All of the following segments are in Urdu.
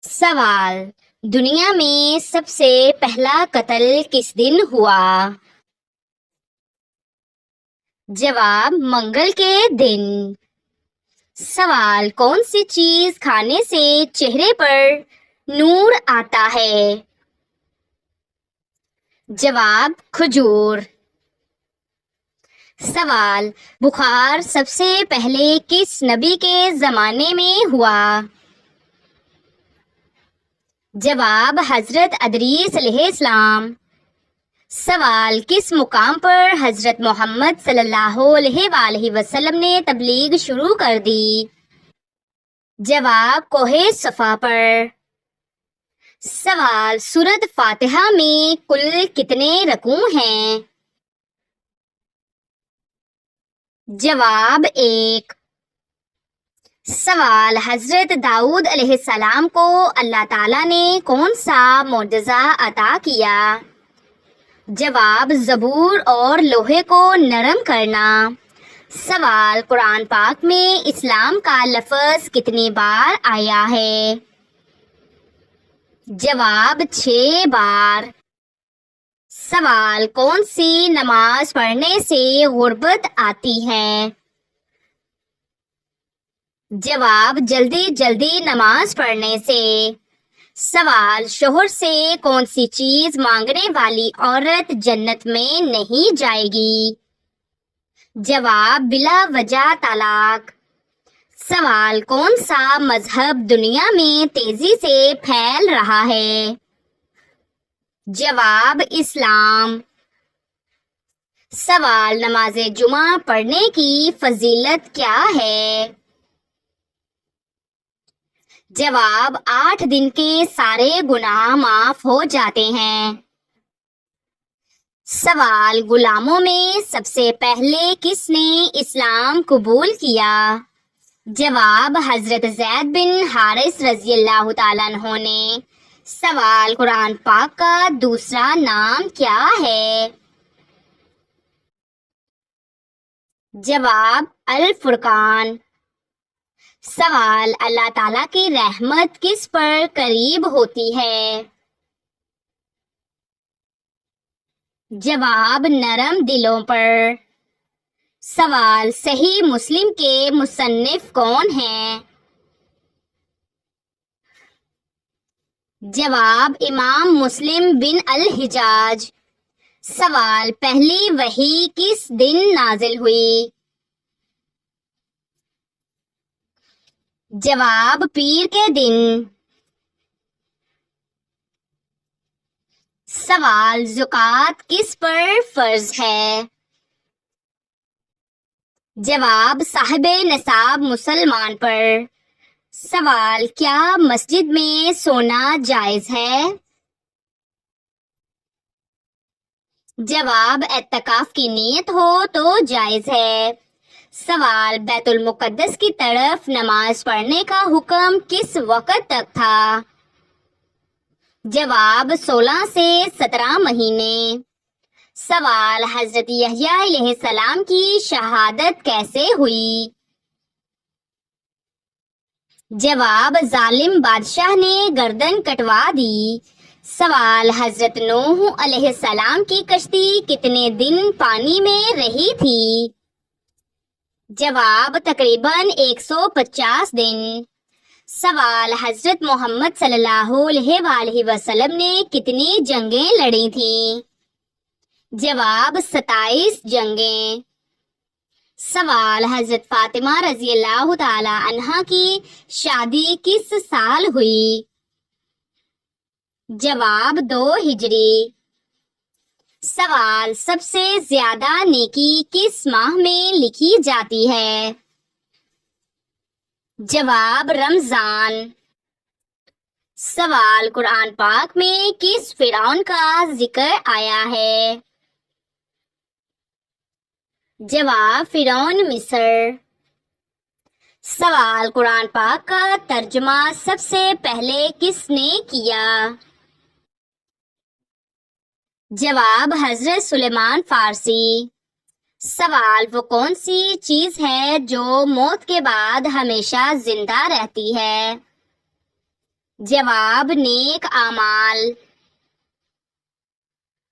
سوال: دنیا میں سب سے پہلا قتل کس دن ہوا؟ جواب: منگل کے دن۔ سوال: کون سی چیز کھانے سے چہرے پر نور آتا ہے؟ جواب: کھجور۔ سوال: بخار سب سے پہلے کس نبی کے زمانے میں ہوا؟ جواب: حضرت ادریس علیہ السلام۔ سوال: کس مقام پر حضرت محمد صلی اللہ علیہ وآلہ وسلم نے تبلیغ شروع کر دی؟ جواب: کوہ صفا پر۔ سوال: سورۃ فاتحہ میں کل کتنے رکوع ہیں؟ جواب: 1۔ سوال: حضرت داؤد علیہ السلام کو اللہ تعالیٰ نے کون سا معجزہ عطا کیا؟ جواب: زبور اور لوہے کو نرم کرنا۔ سوال: قرآن پاک میں اسلام کا لفظ کتنی بار آیا ہے؟ جواب: 6 بار۔ سوال: کون سی نماز پڑھنے سے غربت آتی ہے؟ جواب: جلدی جلدی نماز پڑھنے سے۔ سوال: شوہر سے کون سی چیز مانگنے والی عورت جنت میں نہیں جائے گی؟ جواب: بلا وجہ طلاق۔ سوال: کون سا مذہب دنیا میں تیزی سے پھیل رہا ہے؟ جواب: اسلام۔ سوال: نماز جمعہ پڑھنے کی فضیلت کیا ہے؟ جواب: 8 دن کے سارے گناہ معاف ہو جاتے ہیں۔ سوال: غلاموں میں سب سے پہلے کس نے اسلام قبول کیا؟ جواب: حضرت زید بن حارث رضی اللہ تعالیٰ عنہ نے۔ سوال: قرآن پاک کا دوسرا نام کیا ہے؟ جواب: الفرقان۔ سوال: اللہ تعالیٰ کی رحمت کس پر قریب ہوتی ہے؟ جواب: نرم دلوں پر۔ سوال: صحیح مسلم کے مصنف کون ہیں؟ جواب: امام مسلم بن الحجاج۔ سوال: پہلی وحی کس دن نازل ہوئی؟ جواب: پیر کے دن۔ سوال: زکوٰۃ کس پر فرض ہے؟ جواب: صاحب نصاب مسلمان پر۔ سوال: کیا مسجد میں سونا جائز ہے؟ جواب: اعتکاف کی نیت ہو تو جائز ہے۔ سوال: بیت المقدس کی طرف نماز پڑھنے کا حکم کس وقت تک تھا؟ جواب: 16 سے 17 مہینے۔ سوال: حضرت یحییٰ علیہ السلام کی شہادت کیسے ہوئی؟ جواب: ظالم بادشاہ نے گردن کٹوا دی۔ سوال: حضرت نوح علیہ السلام کی کشتی کتنے دن پانی میں رہی تھی؟ جواب: تقریباً 150 دن۔ سوال: حضرت محمد صلی اللہ علیہ وآلہ وسلم نے کتنی جنگیں لڑی تھیں؟ جواب: 27 جنگیں۔ سوال: حضرت فاطمہ رضی اللہ تعالی عنہا کی شادی کس سال ہوئی؟ جواب: 2 ہجری۔ سوال: سب سے زیادہ نیکی کس ماہ میں لکھی جاتی ہے؟ جواب: رمضان۔ سوال: قرآن پاک میں کس فرعون کا ذکر آیا ہے؟ جواب: فرعون مصر۔ سوال: قرآن پاک کا ترجمہ سب سے پہلے کس نے کیا؟ جواب: حضرت سلیمان فارسی۔ سوال: وہ کون سی چیز ہے جو موت کے بعد ہمیشہ زندہ رہتی ہے؟ جواب نیک اعمال۔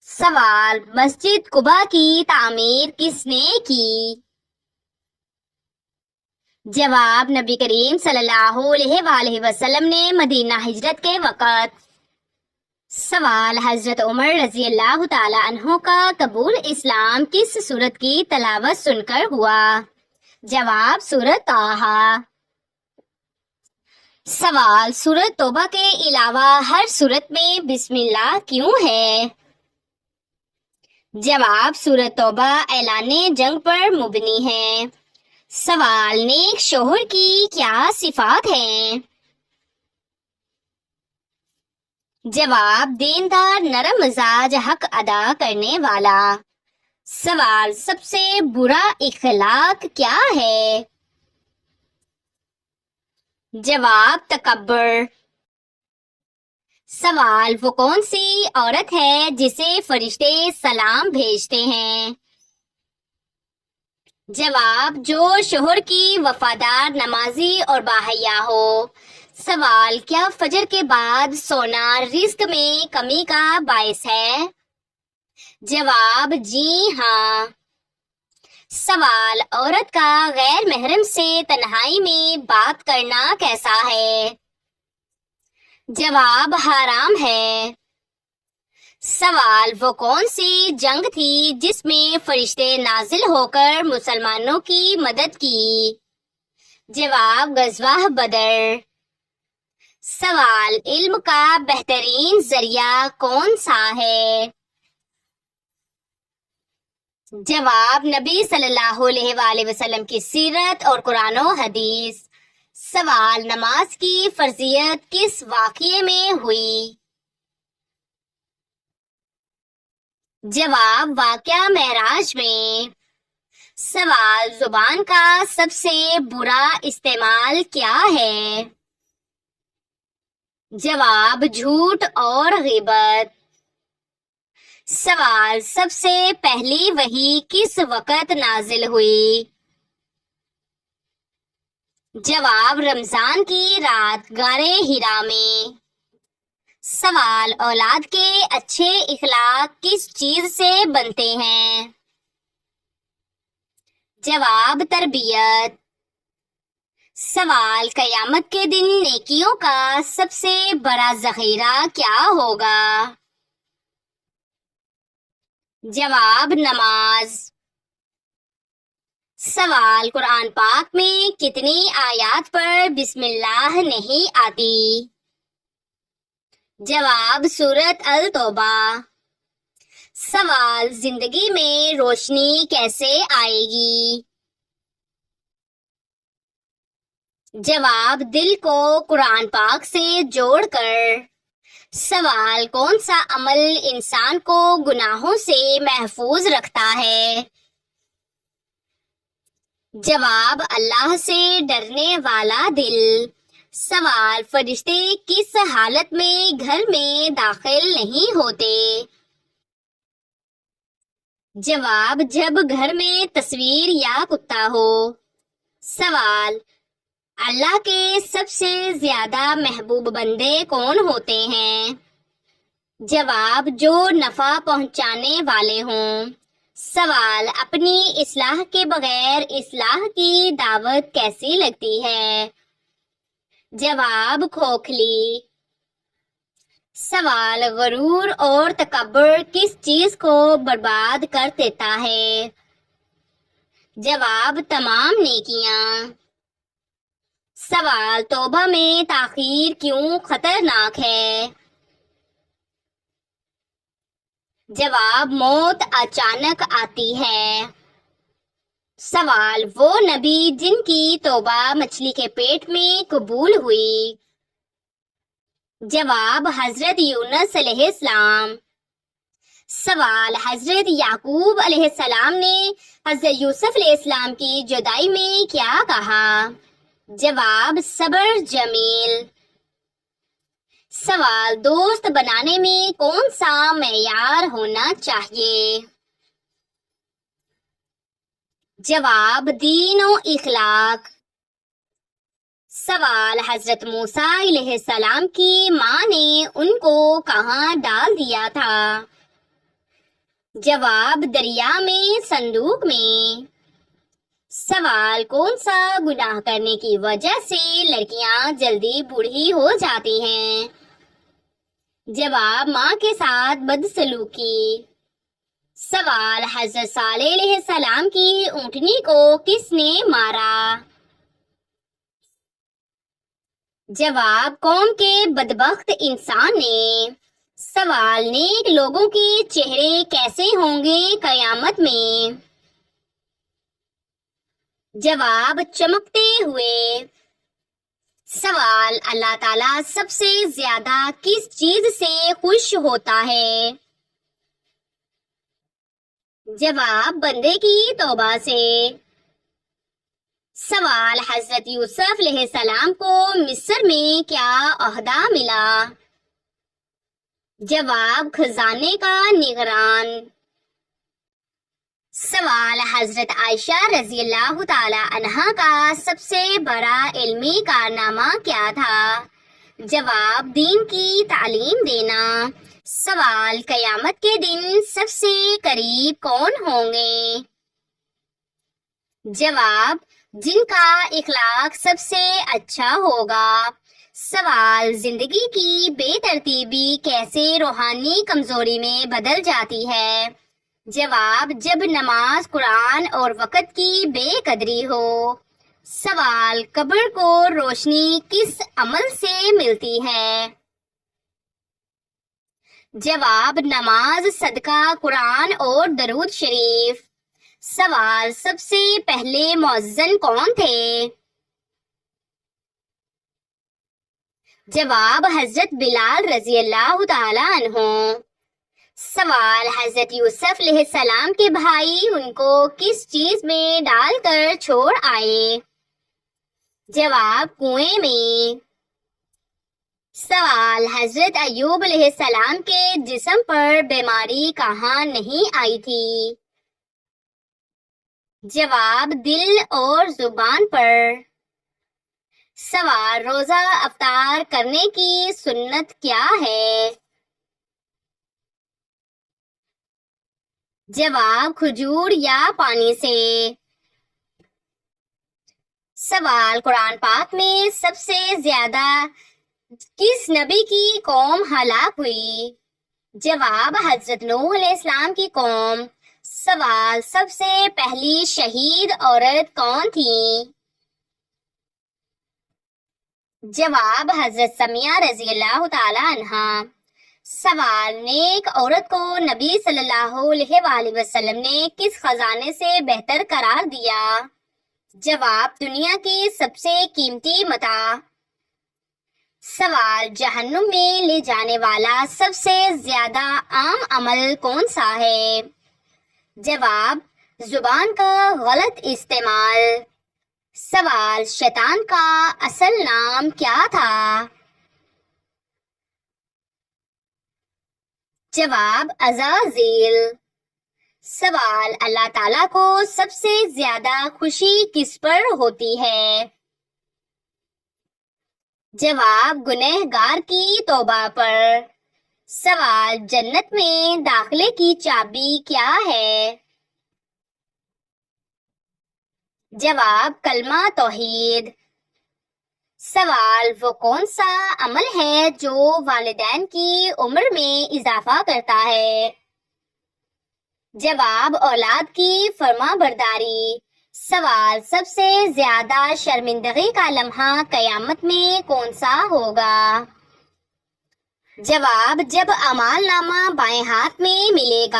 سوال مسجد قباء کی تعمیر کس نے کی؟ جواب نبی کریم صلی اللہ علیہ وآلہ وسلم نے مدینہ ہجرت کے وقت۔ سوال حضرت عمر رضی اللہ تعالی عنہ کا قبول اسلام کس سورت کی تلاوت سن کر ہوا؟ جواب سورت طٰہٰ۔ سوال سورت توبہ کے علاوہ ہر سورت میں بسم اللہ کیوں ہے؟ جواب سورت توبہ اعلان جنگ پر مبنی ہے۔ سوال نیک شوہر کی کیا صفات ہیں؟ جواب دیندار، نرم مزاج، حق ادا کرنے والا۔ سوال سب سے برا اخلاق کیا ہے؟ جواب تکبر۔ سوال وہ کون سی عورت ہے جسے فرشتے سلام بھیجتے ہیں؟ جواب جو شوہر کی وفادار، نمازی اور باحیا ہو۔ سوال کیا فجر کے بعد سونا رزق میں کمی کا باعث ہے؟ جواب جی ہاں۔ سوال عورت کا غیر محرم سے تنہائی میں بات کرنا کیسا ہے؟ جواب حرام ہے۔ سوال وہ کون سی جنگ تھی جس میں فرشتے نازل ہو کر مسلمانوں کی مدد کی؟ جواب غزوہ بدر۔ سوال علم کا بہترین ذریعہ کون سا ہے؟ جواب نبی صلی اللہ علیہ وآلہ وسلم کی سیرت اور قرآن و حدیث۔ سوال نماز کی فرضیت کس واقعے میں ہوئی؟ جواب واقعہ معراج میں۔ سوال زبان کا سب سے برا استعمال کیا ہے؟ جواب جھوٹ اور غیبت۔ سوال سب سے پہلی وحی کس وقت نازل ہوئی؟ جواب رمضان کی رات غار حرا میں۔ سوال اولاد کے اچھے اخلاق کس چیز سے بنتے ہیں؟ جواب تربیت۔ سوال قیامت کے دن نیکیوں کا سب سے بڑا ذخیرہ کیا ہوگا؟ جواب نماز۔ سوال قرآن پاک میں کتنی آیات پر بسم اللہ نہیں آتی؟ جواب سورت التوبہ۔ سوال زندگی میں روشنی کیسے آئے گی؟ جواب دل کو قرآن پاک سے جوڑ کر۔ سوال کون سا عمل انسان کو گناہوں سے محفوظ رکھتا ہے؟ جواب اللہ سے ڈرنے والا دل۔ سوال فرشتے کس حالت میں گھر میں داخل نہیں ہوتے؟ جواب جب گھر میں تصویر یا کتا ہو۔ سوال اللہ کے سب سے زیادہ محبوب بندے کون ہوتے ہیں؟ جواب جو نفع پہنچانے والے ہوں۔ سوال اپنی اصلاح کے بغیر اصلاح کی دعوت کیسی لگتی ہے؟ جواب کھوکھلی۔ سوال غرور اور تکبر کس چیز کو برباد کر دیتا ہے؟ جواب تمام نیکیاں۔ سوال توبہ میں تاخیر کیوں خطرناک ہے؟ جواب موت اچانک آتی ہے۔ سوال وہ نبی جن کی توبہ مچھلی کے پیٹ میں قبول ہوئی؟ جواب حضرت یونس علیہ السلام۔ سوال حضرت یعقوب علیہ السلام نے حضرت یوسف علیہ السلام کی جدائی میں کیا کہا؟ جواب صبر جمیل۔ سوال دوست بنانے میں کون سا معیار ہونا چاہیے؟ جواب دین و اخلاق۔ سوال: حضرت موسیٰ علیہ السلام کی ماں نے ان کو کہاں ڈال دیا تھا؟ جواب: دریا میں، صندوق میں۔ سوال: کون سا گناہ کرنے کی وجہ سے لڑکیاں جلدی بوڑھی ہو جاتی ہیں؟ جواب: ماں کے ساتھ بدسلوکی۔ سوال: حضرت صالح علیہ السلام کی اونٹنی کو کس نے مارا؟ جواب: قوم کے بدبخت انسان نے۔ سوال: نیک لوگوں کے چہرے کیسے ہوں گے قیامت میں؟ جواب: چمکتے ہوئے۔ سوال: اللہ تعالیٰ سب سے زیادہ کس چیز سے خوش ہوتا ہے؟ جواب: بندے کی توبہ سے۔ سوال: حضرت یوسف علیہ السلام کو مصر میں کیا عہدہ ملا؟ جواب: خزانے کا نگران۔ سوال: حضرت عائشہ رضی اللہ تعالی عنہا کا سب سے بڑا علمی کارنامہ کیا تھا؟ جواب: دین کی تعلیم دینا۔ سوال: قیامت کے دن سب سے قریب کون ہوں گے؟ جواب: جن کا اخلاق سب سے اچھا ہوگا۔ سوال: زندگی کی بے ترتیبی کیسے روحانی کمزوری میں بدل جاتی ہے؟ جواب: جب نماز، قرآن اور وقت کی بے قدری ہو۔ سوال: قبر کو روشنی کس عمل سے ملتی ہے؟ جواب: نماز، صدقہ، قرآن اور درود شریف۔ سوال: سب سے پہلے مؤذن کون تھے؟ جواب: حضرت بلال رضی اللہ تعالی عنہ۔ سوال: حضرت یوسف علیہ السلام کے بھائی ان کو کس چیز میں ڈال کر چھوڑ آئے؟ جواب: کنویں میں۔ سوال: حضرت ایوب علیہ السلام کے جسم پر بیماری کہاں نہیں آئی تھی؟ جواب: دل اور زبان پر۔ سوال: روزہ افطار کرنے کی سنت کیا ہے؟ جواب: کھجور یا پانی سے۔ سوال: قرآن پاک میں سب سے زیادہ کس نبی کی قوم ہلاک ہوئی؟ جواب: حضرت نوح علیہ السلام کی قوم۔ سوال: سب سے پہلی شہید عورت کون تھی؟ جواب: حضرت سمیہ رضی اللہ تعالی عنہا۔ سوال: نیک عورت کو نبی صلی اللہ علیہ وآلہ وسلم نے کس خزانے سے بہتر قرار دیا؟ جواب: دنیا کی سب سے قیمتی متاع۔ سوال: جہنم میں لے جانے والا سب سے زیادہ عام عمل کون سا ہے؟ جواب: زبان کا غلط استعمال۔ سوال: شیطان کا اصل نام کیا تھا؟ جواب: عزازیل۔ سوال: اللہ تعالیٰ کو سب سے زیادہ خوشی کس پر ہوتی ہے؟ جواب: گنہگار کی توبہ پر۔ سوال: جنت میں داخلے کی چابی کیا ہے؟ جواب: کلمہ توحید۔ سوال: وہ کون سا عمل ہے جو والدین کی عمر میں اضافہ کرتا ہے؟ جواب: اولاد کی فرما برداری۔ سوال: سب سے زیادہ شرمندگی کا لمحہ قیامت میں کون سا ہوگا؟ جواب: جب اعمال نامہ بائیں ہاتھ میں ملے گا۔